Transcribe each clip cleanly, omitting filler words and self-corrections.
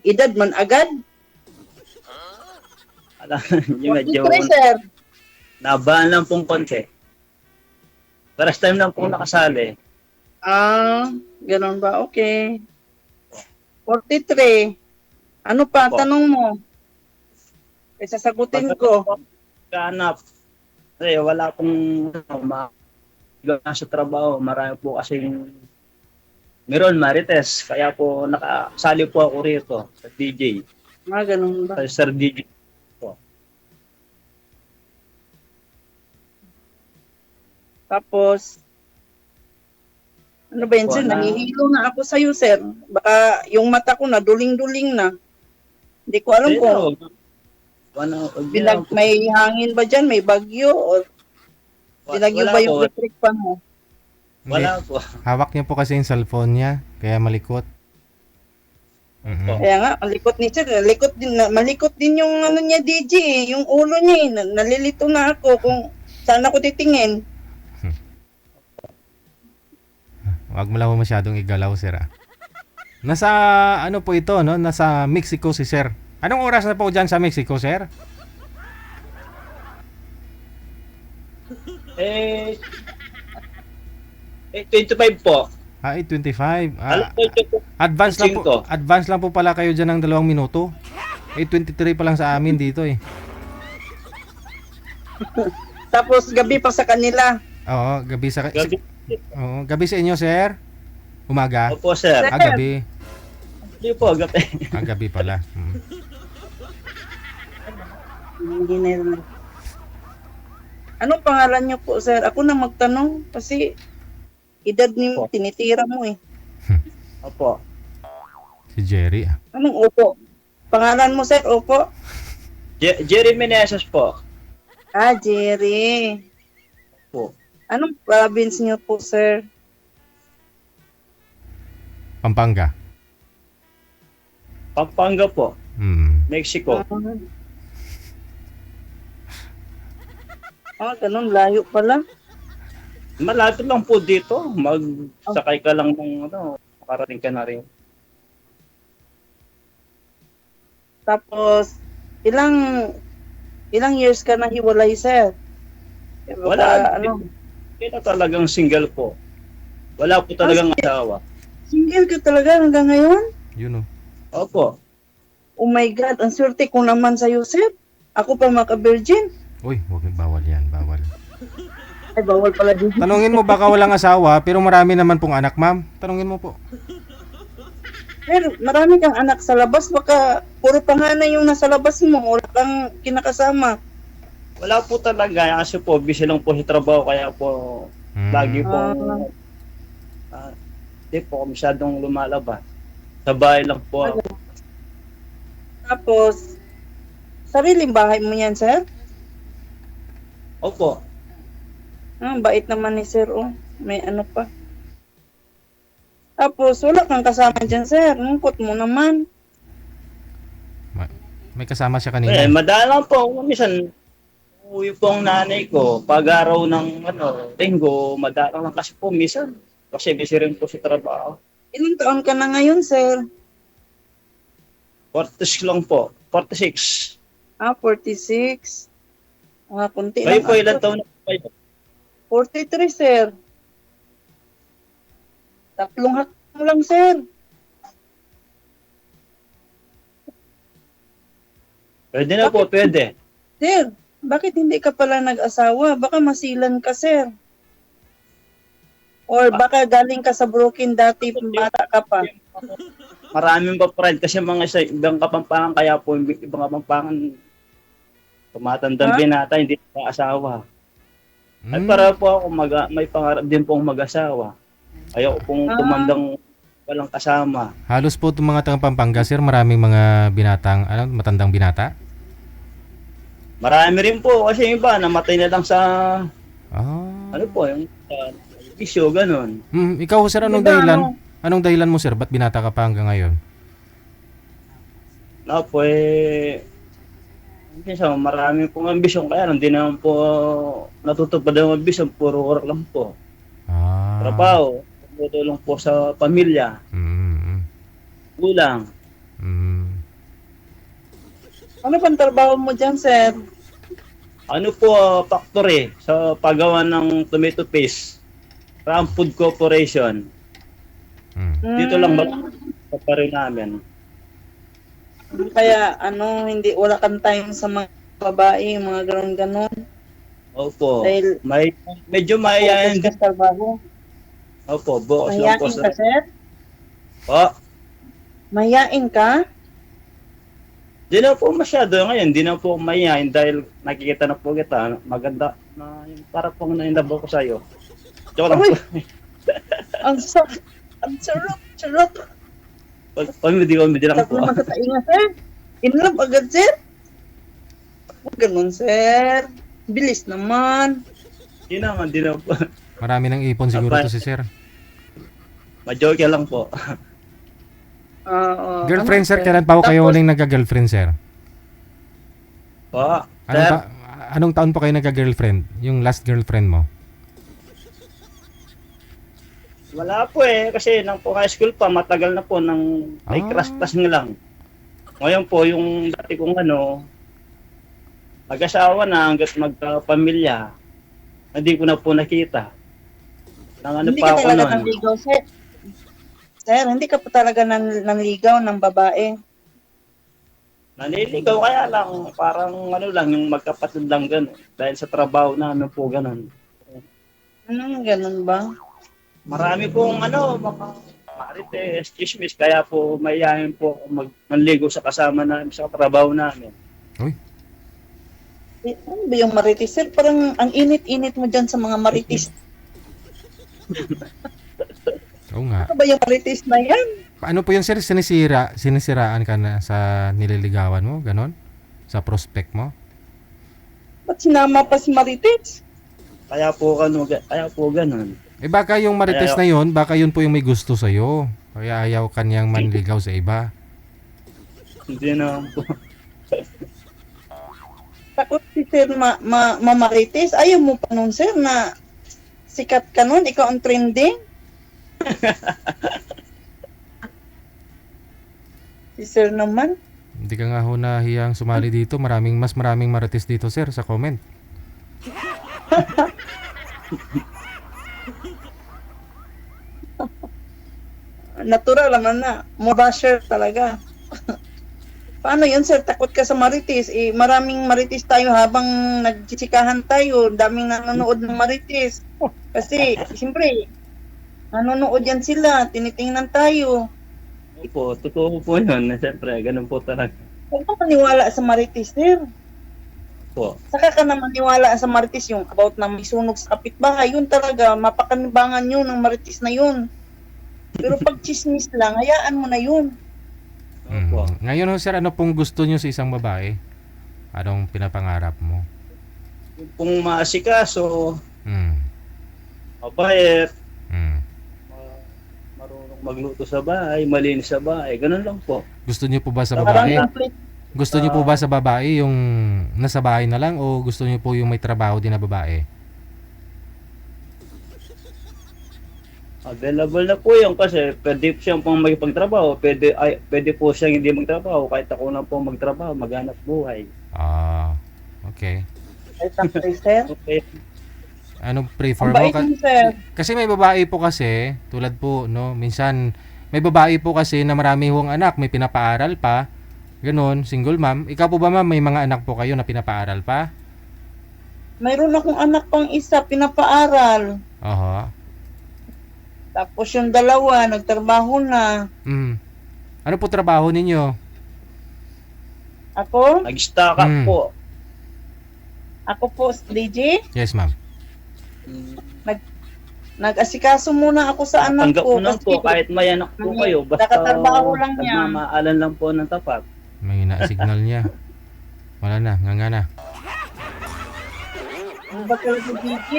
Edad man agad? Alam, yung medyo 43, sir. nabaan lang pong konti. First time lang pong nakasali. Ah, ganun ba? Okay. 43. Ano pa? Opo. Tanong mo. Kaya sasagutin ko. Pagkahanap, kasi wala pong sa trabaho. Marami po kasi meron Marites. Kaya po nakasali po ako rito sa DJ. Ah, ganun ba? Sa Sir DJ po. Tapos, ano ba yun, Po sir? na, Nahihilo na ako sa'yo, sir. Baka yung mata ko na duling-duling na. Hindi ko alam kung may hangin ba dyan, may bagyo, o binagyo wala ba po. yung electric fan mo? Wala Hindi. po. Hawak niya po kasi yung cellphone niya, kaya malikot. Mhm. Kaya nga, malikot ni sir. Malikot din yung ano niya, DJ, yung ulo niya. Nalilito na ako kung saan ako titingin. Huwag mo lang masyadong igalaw, sir. Nasa ano po ito, no? Nasa Mexico si sir. Anong oras na po dyan sa Mexico, sir? Eh, 25 po. 8:25. Alam ko ito po. Advance lang po pala kayo dyan ng 2 minuto. 8:23 pa lang sa amin dito eh. Tapos gabi pa sa kanila. Oo, gabi sa Gabi. Oo, gabi sa inyo, sir. Umaga. Opo, sir. Gabi. Hindi po, gabi. Gabi pala. Hindi na yun. Anong pangalan niyo po, sir? Ako na magtanong kasi edad niyo tinitira mo eh. Opo. Si Jerry. Anong opo? Pangalan mo, sir? Opo? Jerry Meneses po. Ah, Jerry. Po. Anong province niyo po, sir? Pampanga. Pampanga po. Mexico. Ganun, layo pala. Malapit lang po dito. Magsakay ka lang ng makarating ka na rin. Tapos, ilang years ka na hiwalay, sir? Wala. Kaya talagang single po. Wala po talagang asawa. Single ka talaga hanggang ngayon? Yun o. Opo. Oh my God, ang swerte ko naman sa'yo, sir. Ako pa maka-virgin. Uy, bawal yan, bawal. Ay, bawal pala din. Tanungin mo baka walang asawa, pero marami naman pong anak, ma'am. Tanungin mo po. Sir, marami kang anak sa labas. Baka puro panganay yung nasa labas mo. Wala kang kinakasama. Wala po talaga. Kasi po, busy lang po sa trabaho. Kaya po, lagi po, hindi po masyadong lumalabas. Sa bahay lang po ako. Tapos, sariling bahay mo yan, sir? Opo. Bait naman ni sir, oh. May ano pa. Tapos, wala kang kasama dyan, sir. Lungkot mo naman. May kasama siya kanina. Madalang po. Minsan, uwi po ang nanay ko. Pag-araw ng linggo, madalang lang kasi po minsan. Kasi busy rin po sa trabaho. Ilang taon ka na ngayon, sir? 46 lang po. 46. 46. Kunti Kayo lang. po, ilang taon na po kayo? 43, sir. 3 hakbang lang, sir. Pwede na po, pwede. Sir, bakit hindi ka pala nag-asawa? Baka masilan ka, sir. Or baka galing ka sa broken dati, bata ka pa. Maraming pa friend kasi mga sa ibang kapampangan, kaya po ibang kapampangan tumatandang binata, hindi pa asawa. At para po ako may pangarap din pong mag-asawa. Ayaw pong tumandang walang kasama. Halos po itong mga tagang Pampanga, sir, maraming mga matandang binata? Marami rin po kasi iba namatay na lang sa yung isyo, ganun. Ikaw, sir, anong dahilan? Anong dahilan mo, sir? Ba't binata ka pa hanggang ngayon? Marami pong ambisyon, kaya hindi naman po natutupad ang ambisyon, puro work lang po. Trabaho, tutulong po sa pamilya. Gulang. Ano pang trabaho mo dyan, sir? Ano po, factory sa paggawa ng tomato paste. Ram Food Corporation. Dito lang ba sa parin namin? Kaya hindi wala kang time sa mga babae, mga ganon-ganon. Opo. Dahil Medyo focus mayayain ka din. sa trabaho. Opo, bukas lang po Mahiyain ka, sa... sir? Po. Mahiyain ka? Di na po masyado ngayon. Di na po mayayain dahil nakikita na po kita. Maganda na yung para pong naindabaw ko sa'yo. Joke lang Uy! po. Ang sarap. Comedy lang Sarap po. naman sa tainga, sir. In love agad, sir. Huwag ganun, sir. Bilis naman. Di na po. Marami ng ipon siguro Apa- to si sir. Majoke lang po. Girlfriend sir, kailan pa ho kayo Tapos, huling nagka-girlfriend sir? Po. Anong, Sir, anong taon po kayo nagka-girlfriend? Yung last girlfriend mo? wala po eh. Kasi nang po high school pa, matagal na po nang may Ah. crush nga lang. Ngayon po, yung dati kong mag-asawa na hanggat magpamilya, hindi ko na po nakita. Nang hindi pa ka ako talaga nun. nanligaw, sir. Sir, hindi ka pa talaga nanligaw ng babae. Naniligaw kaya lang, parang lang, yung magkapatid lang gano'n. Dahil sa trabaho namin po gano'n. Ganun ba? Marami pong mga marites, chismis, kaya po mayayain po ako manligo sa kasama namin sa trabaho namin. Uy, Ano ba yung marites, sir? Parang ang init-init mo dyan sa mga marites. oo nga. Ano ba yung marites na yan? Paano po yun sir? Sinisiraan ka na sa nililigawan mo? Ganon? Sa prospect mo? Ba't sinama pa si marites? Kaya po gano'n. Eh baka yung marites na yun, baka yun po yung may gusto sa'yo. Kaya ayaw kanyang manligaw sa iba. Hindi na po. Takot si sir mamarites. Ayaw mo pa nun, sir, na sikat ka nun, ikaw ang trending. Si sir naman. Hindi ka nga ho nahiyang sumali dito. Maraming marites dito sir sa comment. Natural naman na. Mobasher talaga. Paano yun, sir? Takot ka sa marites. Maraming marites tayo habang nagchichikahan tayo. Daming nanonood ng marites. Kasi, siyempre, nanonood yan sila. Tinitingnan tayo. Opo, totoo po yun. Siyempre, ganun po talaga. Huwag ka maniwala sa marites, sir. Po. Saka ka na maniwala sa marites yung about na may sunog sa kapitbahay. Yun talaga, mapakanibangan yun ng marites na yun. Pero pag chismis lang, hayaan mo na yun. Opo. Ngayon ho sir, ano pong gusto nyo sa isang babae? Anong pinapangarap mo? Kung maasikaso, Mm. mabait, Mm. marunong magluto sa bahay, malinis sa bahay, ganun lang po. Gusto nyo po ba sa Parang babae? complete. Gusto nyo po ba sa babae yung nasa bahay na lang o gusto nyo po yung may trabaho din na babae? Available na po yun kasi pwede siyang pang magpagtrabaho, pwede po siyang hindi magtrabaho, kahit ako na po magtrabaho, maghanap buhay. Ah, okay. Ay, takay, sir. Okay. Ano Ang prefer mo? bait mo, sir. Kasi may babae po kasi, tulad po, no, minsan may babae po kasi na marami hong anak, may pinapaaral pa. Ganon, single mom. Ikaw po ba ma'am, may mga anak po kayo na pinapaaral pa? Mayroon akong anak pang isa, pinapaaral. Oho. Tapos yung dalawa, nagtrabaho na. Mm. Ano po trabaho ninyo? Ako? Nag-stock up Hmm. po. Ako po, DJ. Yes ma'am. Nag-asikaso muna ako sa anak Tanggap ko. mo lang po, kahit may anak po kayo, basta nakatrabaho lang niya. nagmamaalan lang po ng tapat. May na-signal niya. Wala na, nga na. Ano ba talaga, DJ?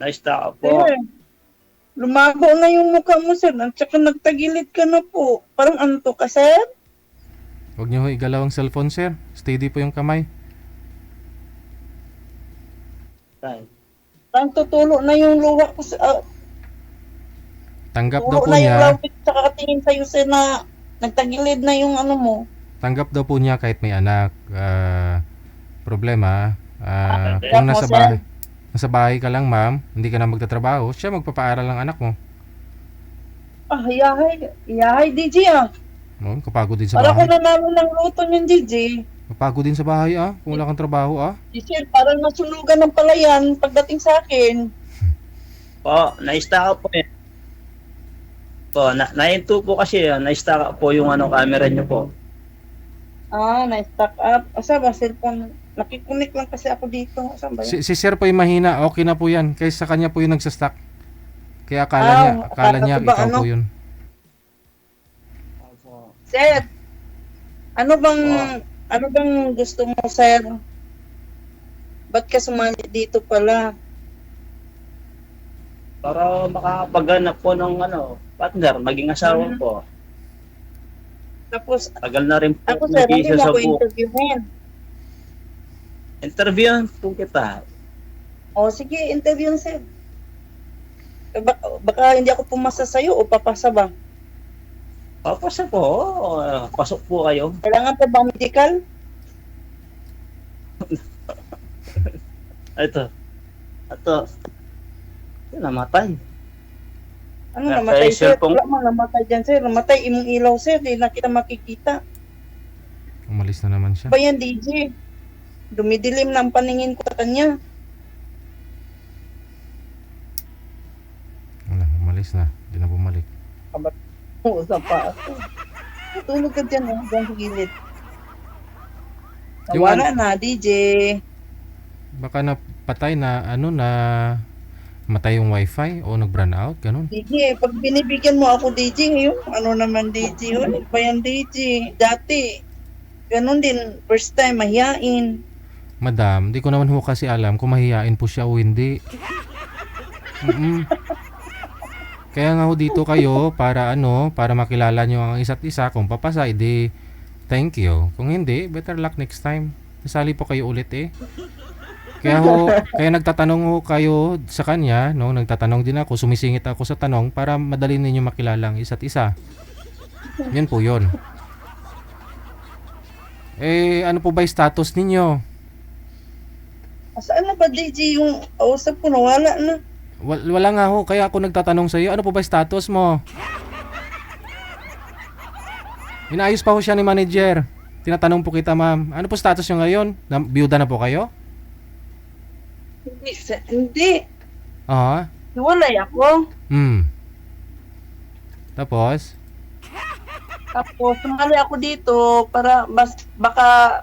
Na-stock up po. Sir, lumago na yung mukha mo, sir. At saka nagtagilid ka na po. Parang anto ka, sir? Huwag niyo ho igalaw ang cellphone sir. Steady po yung kamay. Tay. Parang tutulo na yung luha ko sa... Tanggap daw tulo po na yung niya. lawit sa kakatingin sa'yo, sir, na nagtagilid na yung ano mo. Tanggap daw po niya kahit may anak. Problema, Tanggap kung mo, nasa bahay ka lang, ma'am, hindi ka na magtatrabaho, siya magpapaaral ng anak mo. Yahay, DJ ah. No, kapagod din sa Para ko bahay. nanalo ng luto niyan, DJ. Kapagod din sa bahay, kung wala kang trabaho, DJ, parang nasunugan ng palayan pagdating sa akin. Po, na-stack up po eh. Po, na-into po kasi na-stack up po yung camera niyo po. Na-stack up. Asa ba, cellphone? Nakikunik lang kasi ako dito. Saan ba yun? Si sir po yung mahina, okay na po yan. Kaysa sa kanya po yung nagsastock. Kaya akala niya ba, ikaw po yun. Sir, ano bang gusto mo, sir? Ba't ka sumali dito pala? Para makapaghanap po ng partner, maging asawa po. Tapos, Tagal na rin po ako sir, hindi nag-iisa mo sa ako buhok. interviewin. Interview po kita. O sige, interview sir. Baka hindi ako pumasa sa'yo o papasa ba? Papasa po, pasok po kayo. Kailangan pa ba medical? Ito. Namatay. Ano Nasa namatay sir? cellphone. Wala mang namatay dyan sir. Namatay imong ilaw sir. Di na kita makikita. Umalis na naman siya. Ba yan DJ? Dumidilim na ang paningin ko sa kanya. Wala, umalis na. Hindi na bumalik. Usap pa ako. Tulog ka dyan dyan sa gilid. Yung Nawala na DJ. Baka napatay na matay yung wifi o nag-brown out, ganun. DJ, pag binibigyan mo ako DJ, yung ano naman DJ, ano ba yan DJ? Dati, ganun din, first time, mahiyain. Madam, di ko naman ho kasi alam kung mahihain po siya o hindi. Kaya nga ho dito kayo para makilala nyo ang isa't isa. Kung papasa, edi thank you. Kung hindi, better luck next time. Nasali po kayo ulit eh. Kaya nagtatanong ho kayo sa kanya, no? Nagtatanong din ako, sumisingit ako sa tanong para madali ninyo makilala ang isa't isa. Yan po yun. Ano po ba yung status ninyo? Saan na ba DJ yung ausap ko, nawala na. Wala nga ho, kaya ako nagtatanong sa iyo, ano po ba yung status mo? Inaayos pa ho siya ni manager. Tinatanong po kita, ma'am. Ano po status nyo ngayon? Biyuda na po kayo? Hindi. Aha. Hiwalay ako. Tapos? Tapos, sumali ako dito para baka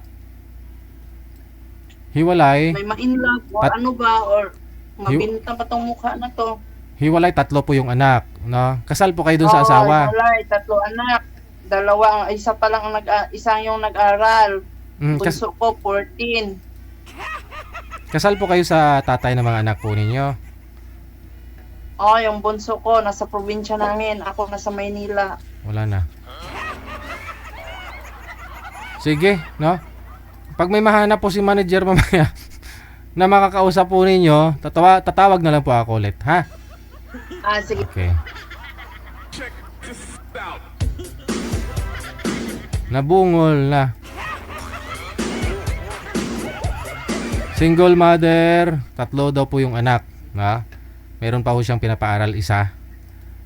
Hiwalay. may ma-inlove o ano ba, or mabinta pa tong mukha na to. Hiwalay, 3 po yung anak. No? Kasal po kayo dun sa asawa. Hiwalay, 3 anak. 2, isa pa lang isa yung nag-aral. Bunso ko, 14. Kasal po kayo sa tatay ng mga anak po ninyo? Yung bunso ko, nasa probinsya namin. Ako nasa Maynila. Wala na. Sige, no? Pag may mahanap po si manager mamaya na makakausap po ninyo, tatawag na lang po ako ulit, ha? Sige. Okay. Nabungol na. Single mother, 3 daw po yung anak, na? Meron pa po siyang pinapaaral, 1.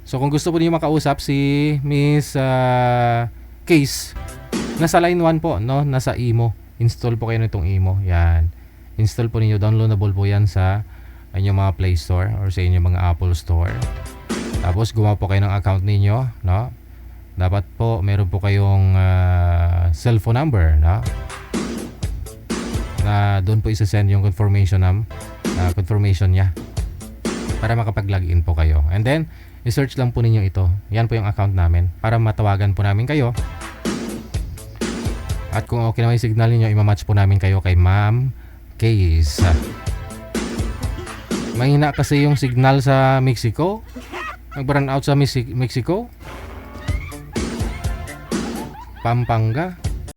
So kung gusto po niyo makausap si Miss Case, nasa line 1 po, no? Nasa Imo. Install po kayo nitong Imo. Yan. Install po niyo, downloadable po yan sa inyong mga Play Store or sa inyong mga Apple Store. Tapos gumawa po kayo ng account ninyo, no? Dapat po meron po kayong cellphone number, no? Na doon po isa-send yung confirmation niya para makapag-login po kayo. And then, i-search lang po ninyo ito. Yan po yung account namin para matawagan po namin kayo. At kung okay naman yung signal niyo, imamatch po namin kayo kay Ma'am Case. Mahina kasi yung signal sa Mexico. Nag-burn out sa Mexico. Pampanga.